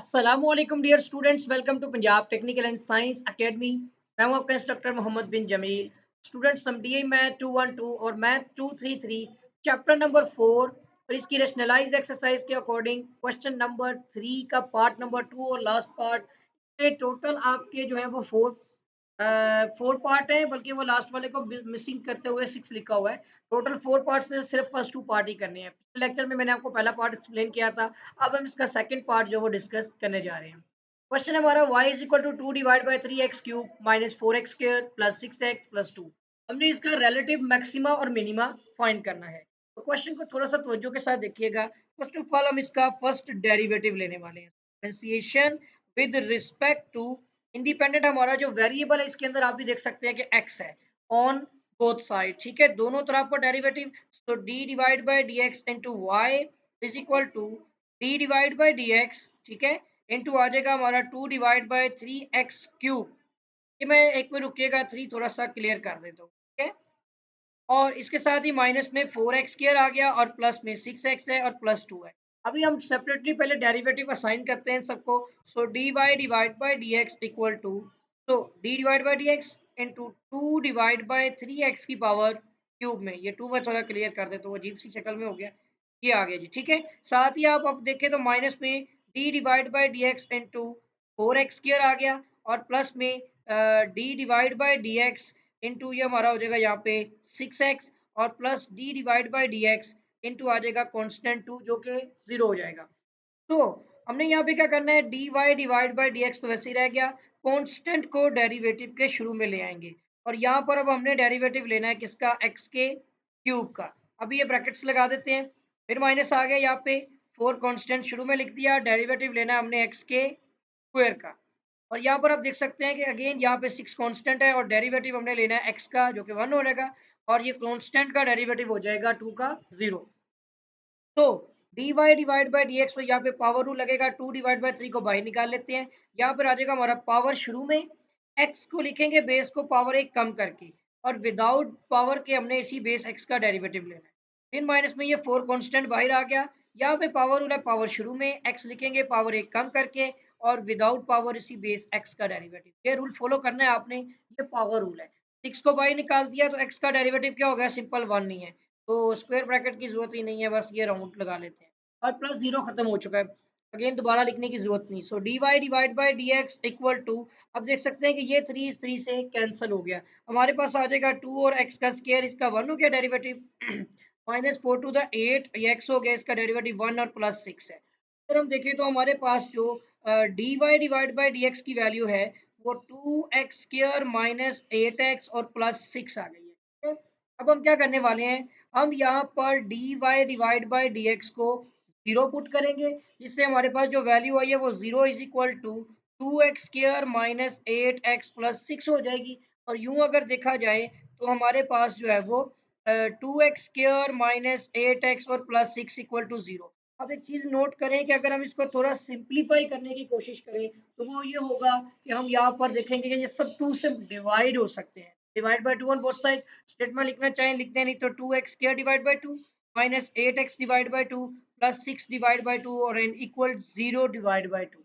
अस्सलामुअलैकुम dear students, welcome to Punjab technical and science academy. मैं हूं आपका इंस्ट्रक्टर मोहम्मद बिन जमील। स्टूडेंट्स, हम डीए मैथ 212 और मैथ 233 चैप्टर नंबर 4 और इसकी रेशनलाइज एक्सरसाइज के अकॉर्डिंग क्वेश्चन नंबर 3 का पार्ट नंबर 2 और लास्ट पार्ट टोटल आपके जो है वो फोर पार्ट है, बल्कि वो लास्ट वाले को मिसिंग करते हुए 6 लिखा हुआ है। टोटल 4 पार्ट्स में से सिर्फ फर्स्ट 2 पार्ट ही करने हैं। पिछले लेक्चर में मैंने आपको पहला पार्ट एक्सप्लेन किया था। अब हम इसका सेकंड पार्ट जो वो डिस्कस करने जा रहे हैं। क्वेश्चन हमारा y is equal to 2 divide by 3x cube minus 4x square plus 6x plus 2। हमने इसका रिलेटिव मैक्सिमा और मिनिमा फाइंड करना है। तो क्वेश्चन को थोड़ा सा तवज्जो के साथ देखिएगा। फर्स्ट ऑफ ऑल हम इसका फर्स्ट डेरिवेटिव लेने वाले हैं, differentiation with respect to independent. हमारा जो वेरिएबल है इसके अंदर आप भी देख सकते हैं कि x है ऑन बोथ साइड, ठीक है, दोनों तरफ का डेरिवेटिव। तो d divide by dx into y is equal to d divide by dx, ठीक है, इनटू आ जाएगा हमारा 2 डिवाइड बाय 3x क्यूब। ये मैं एक मिनट रुकिएगा, 3 थोड़ा सा क्लियर कर देता हूँ, ठीक है। और इसके साथ ही माइनस में 4x स्क्वायर आ गया और प्लस में 6x है और प्लस 2 है। अभी हम सेपरेटली पहले डेरिवेटिव असाइन करते हैं सबको। So dy divide by dx equal to, तो d divide by dx into 2 divide by 3x की पावर क्यूब में, ये 2 मैं थोड़ा क्लियर कर देता हूँ, अजीब सी शक्ल में हो गया, ये आ गया जी, ठीक है। साथ ही आप अब देखें तो माइनस में d divide by dx into 4x square आ गया और प्लस में d divide by dx into ये हमारा हो जाएगा यहाँ पे 6x और plus d divide by dx into आ जाएगा कांस्टेंट 2 जो कि 0 हो जाएगा। तो हमने यहाँ पे क्या करना है, dy डिवाइड बाय dx तो वैसे ही रह गया, कांस्टेंट को डेरिवेटिव के शुरू में ले आएंगे और यहाँ पर अब हमने डेरिवेटिव लेना है किसका, x के क्यूब का। अभी ये ब्रैकेट्स लगा देते हैं, फिर माइनस आ गया यहाँ पे, 4 कांस्टेंट शुरू में लिख दिया, डेरिवेटिव लेना है हमने x के स्क्वायर का। और यहाँ पर आप देख सकते हैं कि अगेन यहाँ पे 6 कांस्टेंट है और डेरिवेटिव हमने लेना है x का जो कि 1 हो जाएगा और ये कांस्टेंट का डेरिवेटिव हो जाएगा 2 का 0। तो dy डिवाइड बाय dx, तो यहाँ पे पावर रूल लगेगा, 2 डिवाइड बाय 3 को बाहर निकाल लेते हैं, यहाँ पर आ जाएगा हमारा पावर शुरू में, x को लिखेंगे बेस को पावर 1 कम करके और विदाउट पावर के हमने इसी बेस x का डेरिवेटिव लेना है। फिर माइनस में ये 4 कांस्टेंट बाहर आ गया, यहाँ पे पावर रूल है, पावर शुरू में, x लिखेंगे पावर 1 कम करके और विदाउट पावर इसी बेस x का डेरिवेटिव। ये रूल फॉलो करना है आपने, ये पावर रूल है। 6 को बाहर निकाल दिया तो x का डेरिवेटिव क्या हो गया, सिंपल 1 नहीं है, तो स्क्वायर ब्रैकेट की जरूरत ही नहीं है, बस ये राउंड लगा लेते हैं और प्लस 0 खत्म हो चुका है, अगेन दोबारा लिखने की जरूरत नहीं। So dy divide by dx equal to, अब देख सकते हैं कि ये 3 इस 3 से कैंसिल हो गया, हमारे पास आ जाएगा 2 और x का स्क्वायर, इसका 1 हो गया डेरिवेटिव माइनस 4 टू द 8, ये x हो गया, इसका डेरिवेटिव 1 और प्लस 6 है। अगर हम देखें तो हमारे पास जो dy डिवाइड बाय dx की वैल्यू है वो 2x स्क्वायर माइनस 8x और प्लस 6 आ गई है, ठीक है। अब हम क्या करने वाले हैं, हम यहाँ पर dy डिवाइड बाय dx को 0 पुट करेंगे, जिससे हमारे पास जो वैल्यू आई है वो 0 is equal to 2x square minus 8x plus 6 हो जाएगी। और यूं अगर देखा जाए तो हमारे पास जो है वो 2x स्क्वायर माइनस 8x और प्लस 6 इक्वल टू 0। अब एक चीज नोट करें कि अगर हम इसको थोड़ा सिंप्लीफाई करने की कोशिश करें तो वो ये होगा कि हम यहाँ पर देखेंगे कि ये सब 2 से डिवाइड हो सकते हैं, divide by 2 on both side. Statement लिखना चाहें लिखते हैं, नहीं तो 2x square divide by 2 minus 8x divide by 2 plus 6 divide by 2 और एन इक्वल 0 डिवाइड बाय 2।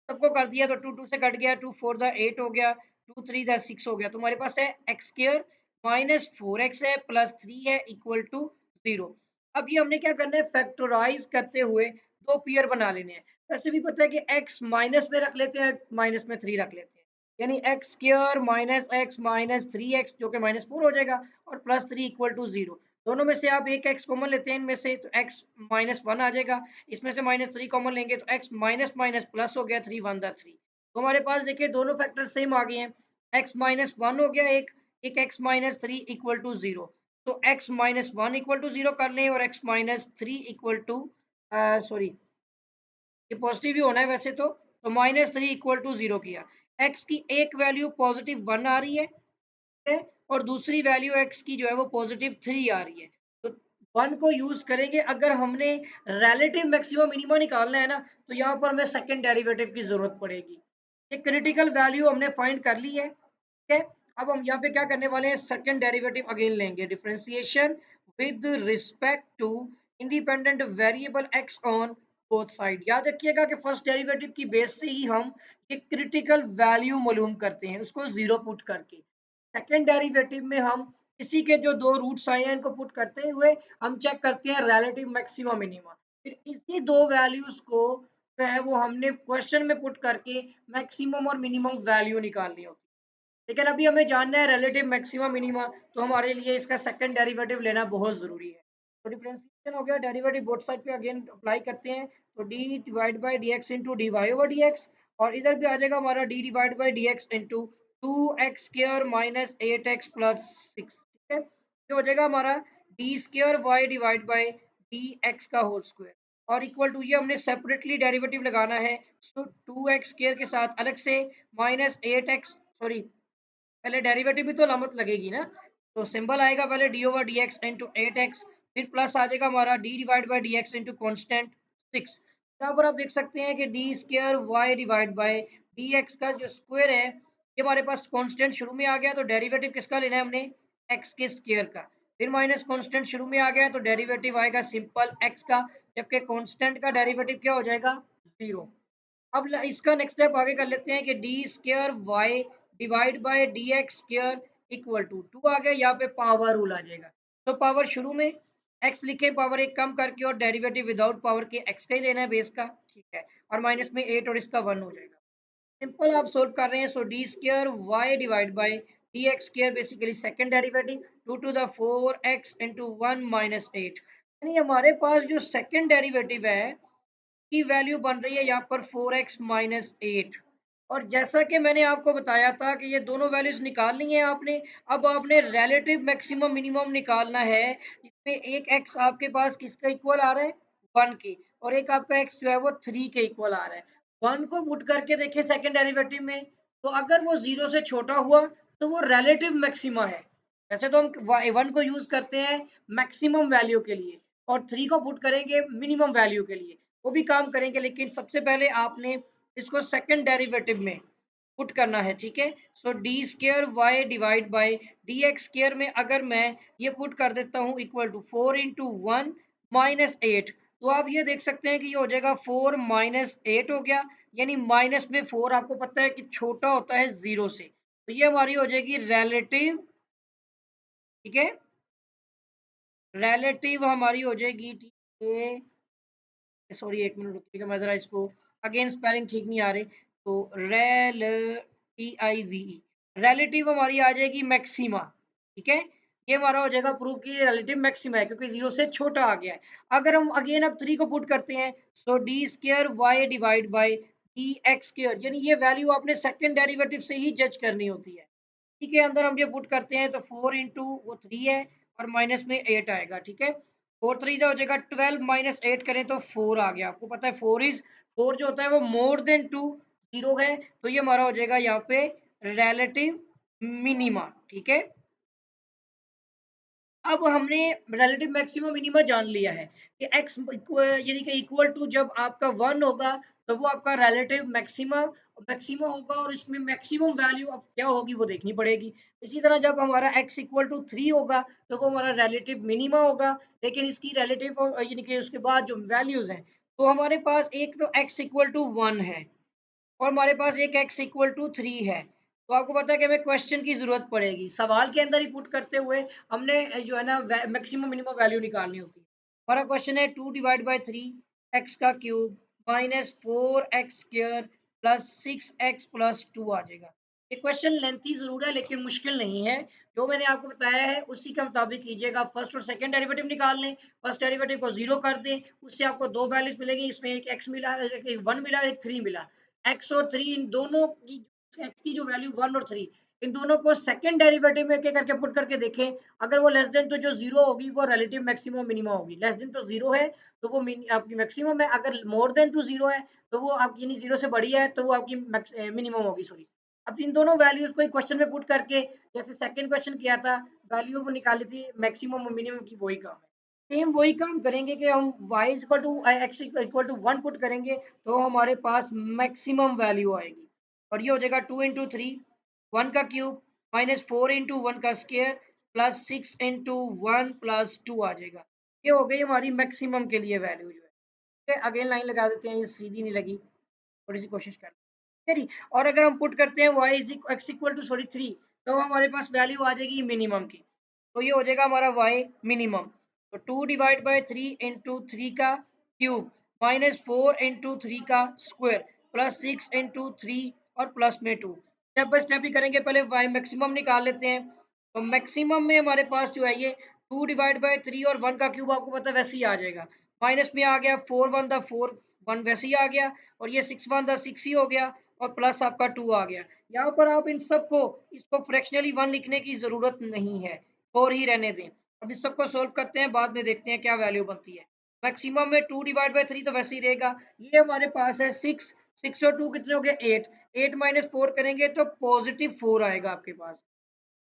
सबको कर दिया तो 2 2 से कट गया, 2 4 द 8 हो गया, 2 3 द 6 हो गया, तो हमारे पास है x स्क्वायर माइनस 4x है प्लस 3 है इक्वल टू 0। अब ये हमने क्या करना है, फैक्टराइज करते हुए दो पेयर बना लेने हैं। वैसे भी पता है कि x माइनस में रख लेते हैं, माइनस में 3 रख लेते हैं, यानी x square minus x minus 3x जो कि माइनस 4 हो जाएगा और प्लस 3 इक्वल टू 0। दोनों में से आप एक x कॉमन लेते हैं इनमें से, तो x माइनस 1 आ जाएगा, इसमें से माइनस 3 कॉमन लेंगे तो x माइनस माइनस प्लस हो गया, 3 1 द 3। तो हमारे पास देखिए दोनों फैक्टर सेम आ गए हैं, x माइनस 1 हो गया एक, एक x माइनस 3 इक्वल टू 0। तो x माइनस 1 इक्वल टू 0 कर लें और x minus 3 equal to, sorry ये पॉजिटिव भी होना है वैसे तो माइनस 3 इक्वल टू 0 किया। x की एक वैल्यू पॉजिटिव 1 आ रही है और दूसरी वैल्यू x की जो है वो पॉजिटिव 3 आ रही है। तो 1 को यूज करेंगे अगर हमने रिलेटिव मैक्सिमम मिनिमम निकालना है ना, तो यहाँ पर हमें सेकंड डेरिवेटिव की जरूरत पड़ेगी। ये क्रिटिकल वैल्यू हमने फाइंड कर ली है, ठीक है। अब हम यहाँ पे क्या करने वाले हैं, सेकंड डेरिवेटिव अगेन लेंगे, differentiation with respect to independent variable x on both side. याद रखिएगा कि फर्स्ट डेरिवेटिव की बेस से ही हम एक क्रिटिकल वैल्यू मालूम करते हैं उसको जीरो पुट करके। सेकेंड डेरिवेटिव में हम इसी के जो दो रूट्स आए हैं इनको पुट करते हुए हम चेक करते हैं रिलेटिव मैक्सिमम मिनिमा। फिर इसी दो वैल्यूज को जो है वो हमने क्वेश्चन में पुट करके मैक्सिमम और मिनिमम वैल्यू निकालनी होती है। लेकिन अभी हमें जानना है रिलेटिव मैक्सिमम मिनिमा, तो हमारे लिए इसका सेकंड डेरिवेटिव लेना बहुत जरूरी है। तो डिफरेंशिएशन हो गया, डेरिवेटिव बोथ साइड पे अगेन अप्लाई करते हैं, तो D divide by D X into D Y over D X, और इधर भी आ जाएगा हमारा D divide by D X into two X square minus eight X plus six. ठीक है, ये हो जाएगा हमारा D square Y divide by D X का होल स्क्वायर, और इक्वल टू ये हमने सेपरेटली डेरिवेटिव लगाना है, तो टू एक्स स्क्र के साथ अलग से माइनस एट एक्स, सॉरी पहले डेरिवेटिव भी तो लामत लगेगी ना, तो सिंबल आएगा पहले D over D X into eight X, फिर प्लस आ जाएगा हमारा D divide by D X into constant six. यहाँ पर आप देख सकते हैं कि D square Y divide by D X का जो स्क्वायर है ये हमारे पास कांस्टेंट शुरू में आ गया, तो डेरिवेटिव किसका लेना है हमने, एक्स के स्क्वायर का। फिर माइनस कांस्टेंट शुरू में आ गया तो डेरिवेटिव आएगा सिंपल एक्स का, जबकि कांस्टेंट का डेरिवेटिव क्या हो जाएगा, जीरो। अब इसका नेक्स्ट स्टेप आगे कर लेते हैं कि D square Y divide by d x square equal to two आ गया, यहाँ पे पावर रूल आ जाएगा, तो पावर शुरू में एक्स लिखे, पावर एक कम करके, और डेरिवेटिव विदाउट पावर के एक्स का ही लेना है बेस का, ठीक है, और माइनस में एट और इसका वन हो जाएगा। सिंपल आप सोल्व कर रहे हैं, so d square Y divide by D x square basically second derivative two to the four x into one minus eight, यानी हमारे पास जो सेकंड डेरिवेटिव है की वैल्यू बन रही है यहाँ पर 4x माइनस एट। और जैसा कि मैंने आपको बताया था कि ये दोनों वैल्यूज निकालनी है आपने, अब आपने रिलेटिव मैक्सिमम मिनिमम निकालना है। इसमें एक x आपके पास किसका इक्वल आ रहा है, वन के, और एक आपका x जो है वो थ्री के इक्वल आ रहा है। वन को पुट करके देखिए सेकेंड डेरिवेटिव में, तो अगर वो जीरो से छोटा हुआ तो वो रिलेटिव मैक्सिमा है। वैसे तो हम वन को यूज करते हैं मैक्सिमम वैल्यू के लिए, और थ्री को पुट करेंगे मिनिमम वैल्यू के लिए, वो भी काम करेंगे, लेकिन सबसे पहले आपने इसको सेकंड डेरिवेटिव में पुट करना है। ठीक है, so d square Y divide by D x square में अगर मैं ये पुट कर देता हूँ equal to four into one minus eight, तो आप ये देख सकते हैं कि ये हो जाएगा फोर माइनस एट हो गया, यानी माइनस में फोर आपको पता है कि छोटा होता है जीरो से, तो ये हमारी हो जाएगी रिलेटिव। ठीक है, रिलेटिव हमारी हो जाएगी, ठीक है, सॉरी एक मिनट रुकिएगा, मैं जरा इसको अगेन स्पेलिंग ठीक नहीं आ रही, तो rail T I V E, relative हमारी आ जाएगी मैक्सिमा। ठीक है, ये हमारा हो जाएगा प्रूफ कि ये रिलेटिव मैक्सिमा है क्योंकि जीरो से छोटा आ गया है। अगर हम अगेन अब थ्री को पुट करते हैं, so d square Y divide by D x square, यानी ये वैल्यू आपने सेकंड डेरिवेटिव से ही जज करनी होती है। ठीक है, अंदर हम ये पुट करते हैं तो फोर इंटू वो थ्री है और माइनस में एट आएगा। ठीक है, फोर थ्री हो जाएगा ट्वेल्व, माइनस एट करें तो फोर आ गया। आपको पता है फोर जो होता है वो मोर देन टू जीरो है, तो ये हमारा हो जाएगा यहाँ पे रिलेटिव मिनिमा। ठीक है, अब हमने रिलेटिव मैक्सिमम मिनिमा जान लिया है कि x यानी कि इक्वल टू जब आपका वन होगा तो वो आपका रिलेटिव मैक्सिमा मैक्सिमा होगा, और इसमें मैक्सिमम वैल्यू अब क्या होगी वो देखनी पड़ेगी। इसी तरह जब हमारा x इक्वल टू थ्री होगा तो वो हमारा रिलेटिव मिनिमा होगा, लेकिन इसकी रिलेटिव यानी कि उसके बाद जो वैल्यूज हैं, तो हमारे पास एक तो x इक्वल टू वन है और हमारे पास एक x इक्वल टू थ्री है, तो आपको पता है कि हमें क्वेश्चन की जरूरत पड़ेगी, सवाल के अंदर ही पुट करते हुए हमने जो है ना मैक्सिमम मिनिमम वैल्यू निकालनी होती है। हमारा क्वेश्चन है two divide by three x का cube minus four x square plus six x plus two आ जाएगा। ये क्वेश्चन लेंथी जरूर है लेकिन मुश्किल नहीं है, जो मैंने आपको बताया है उसी के मुताबिक कीजिएगा। फर्स्ट और सेकंड डेरिवेटिव निकाल लें, फर्स्ट डेरिवेटिव को जीरो कर दें, उससे आपको दो वैल्यूज मिलेंगी, इसमें एक एक्स मिला, एक वन मिला, एक थ्री मिला। एक्स और थ्री इन दोनों की, एक्स की जो वैल्यू वन और थ्री, इन दोनों को सेकंड डेरिवेटिव में करके पुट करके देखें, अगर वो लेस देन तो जो जीरो होगी वो रिलेटिव मैक्सिमम मिनिमम होगी, लेस देन तो जीरो है तो वो आपकी मैक्सिमम है, अगर मोर देन टू जीरो है तो वो आपकी यानी जीरो से बड़ी है तो वो आपकी मिनिमम होगी, सॉरी। अब इन दोनों वैल्यूज को एक क्वेश्चन में पुट करके, जैसे सेकंड क्वेश्चन किया था, वैल्यू वो निकाली थी मैक्सिमम और मिनिमम की, वही काम है। सेम वही काम करेंगे कि हम y equal to X equal to one put करेंगे तो हमारे पास मैक्सिमम वैल्यू आएगी, और ये हो जाएगा टू इंटू थ्री वन का cube minus four into one का square plus six into one plus two आ जाएगा। ये हो गई हमारी मैक्सिमम के लिए वैल्यू जो है। अगेन लाइन लगा देते हैं, ये सीधी नहीं लगी, थोड़ी सी कोशिश कर, ठीक है जी। और अगर हम पुट करते हैं y is X equal to sorry 3, तो हमारे पास वैल्यू आ जाएगी मिनिमम की, तो ये हो जाएगा हमारा y मिनिमम। तो 2 डिवाइड बाय 3 इंटू 3 का क्यूब माइनस 4 इंटू 3 का स्क्वायर प्लस 6 इंटू 3 और प्लस में 2, स्टेप बाय स्टेप ही करेंगे। पहले y मैक्सिमम निकाल लेते हैं, तो मैक्सिमम में हमारे पास जो है ये 2 डिवाइड बाय 3 और 1 का क्यूब आपको पता है वैसे ही आ जाएगा, माइनस में आ गया 4 1 द 4 1 वैसे ही आ गया, और ये 6 1 द 6 ही हो गया, और प्लस आपका 2 आ गया। यहाँ पर आप इन सबको इसको फ्रैक्शनली 1 लिखने की जरूरत नहीं है, 4 ही रहने दें। अब इस सबको सोल्व करते हैं, बाद में देखते हैं क्या वैल्यू बनती है। मैक्सिमम में 2 डिवाइड बाय 3 तो वैसे ही रहेगा, ये हमारे पास है 6, 6 और 2 कितने हो गए 8, 8 माइनस 4 करेंगे तो पॉजिटिव 4 आएगा आपके पास,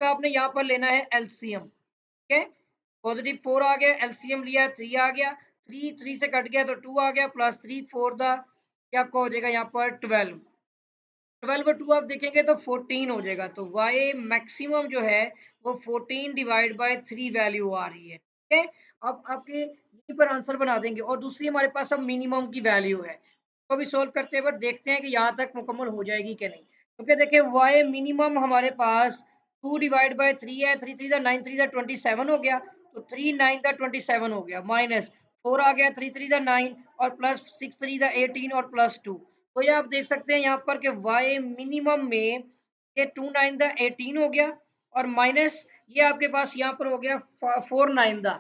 तो आपने यहाँ पर लेना है एलसीएम, ठीक है। पॉजिटिव 4 आ गया, एलसीएम लिया 3 आ गया, 3 3 से कट गया तो 2 आ गया, प्लस 3 4 द क्या आपका हो जाएगा यहाँ पर 12, 12 और 2 आप देखेंगे तो 14 हो जाएगा। तो y मैक्सिमम जो है वो 14 डिवाइड बाय 3 वैल्यू आ रही है, ठीक है। अब आपके यहीं पर आंसर बना देंगे, और दूसरी हमारे पास अब मिनिमम की वैल्यू है, तो भी सोल्व करते हैं, बट देखते हैं कि यहाँ तक मुकम्मल हो जाएगी कि नहीं। क्योंकि देखिए y मिनिमम हमारे पास 2 डिवाइड बाय 3 है, 3 3 9 3 27 हो गया, तो 3 9 27 हो गया, माइनस 4 आ गया, 3 3 9 और प्लस 6 3 18 और प्लस 2, तो ये आप देख सकते हैं यहाँ पर कि y मिनिमम में ये 2 9 द 18 हो गया, और माइनस ये आपके पास यहाँ पर हो गया 4 9 द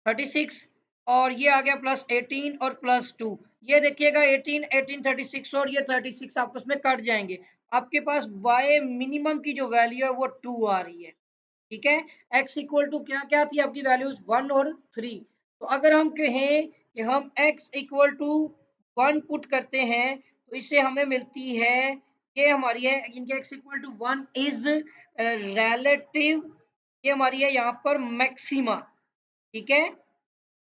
36, और ये आ गया प्लस 18 और प्लस 2, ये देखिएगा 18 18 36 और ये 36 आपस में कट जाएंगे, आपके पास y मिनिमम की जो वैल्यू है वो 2 आ रही है, ठीक है। x इक्वल टू क्या क्या थी आपकी वैल्यूज 1 और 3, तो अगर हम कहें कि हम x इक्वल टू 1 पुट करते हैं तो इससे हमें मिलती है, ये हमारी है इनके x equal to 1 is relative, ये हमारी है यहाँ पर मैक्सिमा, ठीक है।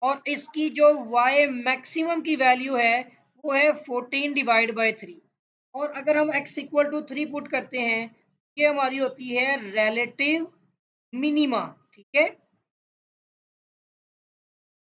और इसकी जो y मैक्सिमम की वैल्यू है वो है 14 डिवाइड बाय 3, और अगर हम x इक्वल टू 3 पुट करते हैं, ये हमारी होती है रिलेटिव मिनिमा, ठीक है।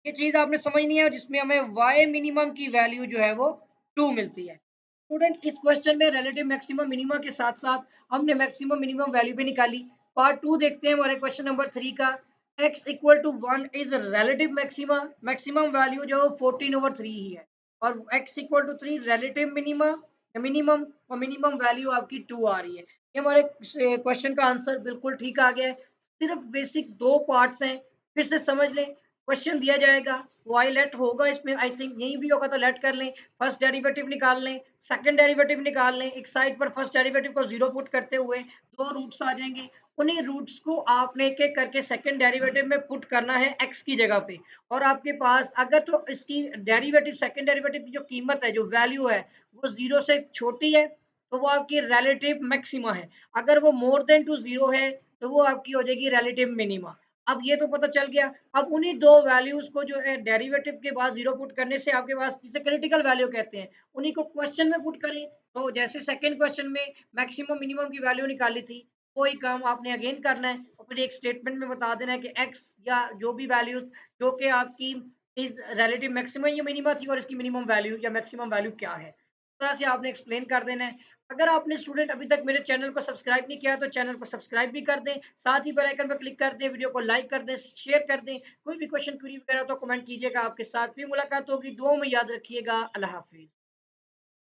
ये चीज आपने समझनी है, जिसमें हमें y मिनिमम की वैल्यू जो है वो 2 मिलती है। स्टूडेंट इस क्वेश्चन में रिलेटिव मैक्सिमम मिनिमा के साथ साथ हमने मैक्सिमम मिनिमम वैल्यू भी निकाली। पार्ट 2 देखते हैं हमारे क्वेश्चन नंबर 3 का। x equal to 1 is relative maxima, maximum value जो है 14/3 ही है, और x equal to 3 relative minima minimum, और मिनिमम वैल्यू आपकी 2 आ रही है। ये हमारे क्वेश्चन का आंसर बिल्कुल ठीक आ गया है। सिर्फ बेसिक 2 पार्ट्स हैं, फिर से समझ लें। क्वेश्चन दिया जाएगा, वाई लेट होगा इसमें, आई थिंक यहीं भी होगा, तो लेट कर लें, फर्स्ट डेरिवेटिव निकाल लें, सेकंड डेरिवेटिव निकाल लें, एक साइड पर फर्स्ट डेरिवेटिव को 0 पुट करते हुए 2 रूट्स आ जाएंगे, उन्हीं रूट्स को आपने एक एक करके सेकंड डेरिवेटिव में पुट करना है x की जगह पे, और आपके पास अगर तो इसकी डेरिवेटिव सेकंड डेरिवेटिव की जो कीमत है, जो वैल्यू है, वो 0 से छोटी है तो वो आपकी रिलेटिव मैक्सिमा है, अगर वो मोर देन टू 0 है तो वो आपकी हो जाएगी रिलेटिव मिनिमा। अब ये तो पता चल गया। अब उन्हीं दो वैल्यूज को जो है डेरिवेटिव के बाद 0 पुट करने से आपके पास जिसे क्रिटिकल वैल्यू कहते हैं, उन्हीं को क्वेश्चन में पुट करें। तो जैसे सेकंड क्वेश्चन में मैक्सिमम मिनिमम की वैल्यू निकाली थी, वही काम आपने अगेन करना है, और फिर एक स्टेटमेंट में बता देना है कि x या जो भी वैल्यूज जो कि आपकी इस रिलेटिव मैक्सिमम या मिनिमा थी और इसकी मिनिमम वैल्यू या मैक्सिमम वैल्यू क्या है, इस तरह से आपने एक्सप्लेन कर देना है। अगर आपने स्टूडेंट अभी तक मेरे चैनल को सब्सक्राइब नहीं किया तो चैनल को सब्सक्राइब भी कर दें, साथ ही बेल आइकन पर क्लिक कर दें, वीडियो को लाइक कर दें, शेयर कर दें। कोई भी क्वेश्चन क्वेरी वगैरह तो कमेंट कीजिएगा, आपके साथ भी मुलाकात होगी। दुआ में याद रखिएगा। अल्लाह हाफिज।